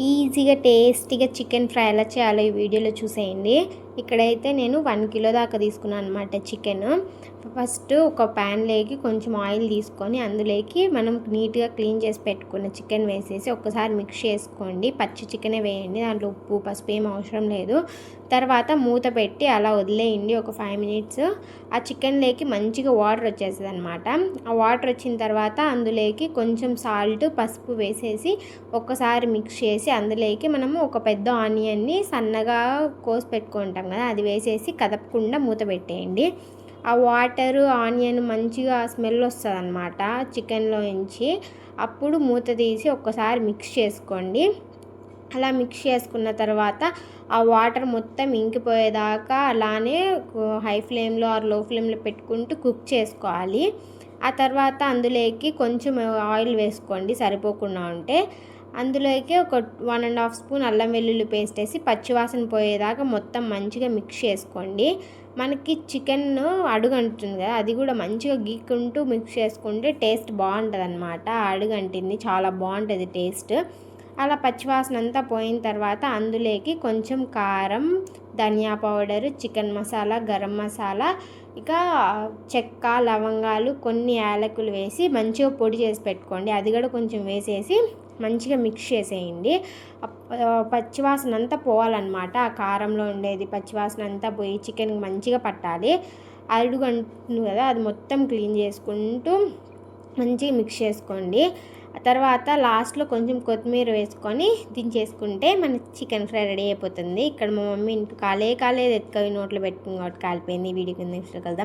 ఈజీగా టేస్టీగా chicken fry ఎలా చేయాలో ఈ వీడియోలో చూసేయండి. ఇక్కడైతే నేను 1 కిలో దాకా తీసుకున్నాను అనమాట చికెన్. ఫస్ట్ ఒక ప్యాన్లోకి కొంచెం ఆయిల్ తీసుకొని అందులోకి మనం నీట్గా క్లీన్ చేసి పెట్టుకున్న చికెన్ వేసేసి ఒక్కసారి మిక్స్ చేసుకోండి. పచ్చి చికెనే వేయండి, దాంట్లో ఉప్పు పసుపు ఏం అవసరం లేదు. తర్వాత మూత పెట్టి అలా వదిలేయండి ఒక 5 మినిట్స్. ఆ చికెన్లోకి మంచిగా వాటర్ వచ్చేస్తుంది అనమాట. ఆ వాటర్ వచ్చిన తర్వాత అందులోకి కొంచెం సాల్ట్ పసుపు వేసేసి ఒక్కసారి మిక్స్ చేసి అందులోకి మనము ఒక పెద్ద ఆనియన్ని సన్నగా కోసి పెట్టుకుంటాం కదా, అది వేసేసి కదపకుండా మూత పెట్టేయండి. ఆ వాటరు ఆనియన్ మంచిగా స్మెల్ వస్తుంది అనమాట చికెన్లో నుంచి. అప్పుడు మూత తీసి ఒక్కసారి మిక్స్ చేసుకోండి. అలా మిక్స్ చేసుకున్న తర్వాత ఆ వాటర్ మొత్తం ఇంకిపోయేదాకా అలానే హై ఫ్లేమ్లో ఆర్ లో ఫ్లేమ్లో పెట్టుకుంటూ కుక్ చేసుకోవాలి. ఆ తర్వాత అందులోకి కొంచెం ఆయిల్ వేసుకోండి సరిపోకుండా ఉంటే. అందులోకి ఒక 1.5 స్పూన్ అల్లం వెల్లుల్లి పేస్ట్ వేసి పచ్చివాసన పోయేదాకా మొత్తం మంచిగా మిక్స్ చేసుకోండి. మనకి చికెన్ అడుగంటుంది కదా, అది కూడా మంచిగా గీక్కుంటూ మిక్స్ చేసుకుంటే టేస్ట్ బాగుంటుంది అనమాట. అడుగంటింది చాలా బాగుంటుంది టేస్ట్. అలా పచ్చివాసన అంతా పోయిన తర్వాత అందులోకి కొంచెం కారం, ధనియా పౌడరు, చికెన్ మసాలా, గరం మసాలా, ఇక చెక్క లవంగాలు, కొన్ని యాలకులు వేసి మంచిగా పొడి చేసి పెట్టుకోండి. అది కూడా కొంచెం వేసేసి మంచిగా మిక్స్ చేసేయండి. పచ్చివాసన అంతా పోవాలన్నమాట. ఆ కారంలో ఉండేది పచ్చివాసన అంతా పోయి చికెన్కి మంచిగా పట్టాలి. అడుగంటుంది కదా, అది మొత్తం క్లీన్ చేసుకుంటూ మంచిగా మిక్స్ చేసుకోండి. ఆ తర్వాత లాస్ట్లో కొంచెం కొత్తిమీర వేసుకొని దించేసుకుంటే మన చికెన్ ఫ్రై రెడీ అయిపోతుంది. ఇక్కడ మా మమ్మీ ఇంటికి కాలే ఎత్తుకొని నోట్లో పెట్టుకుని కాబట్టి కాలిపోయింది. వీడియో కింద నెక్స్ట్ కలుద్దాం.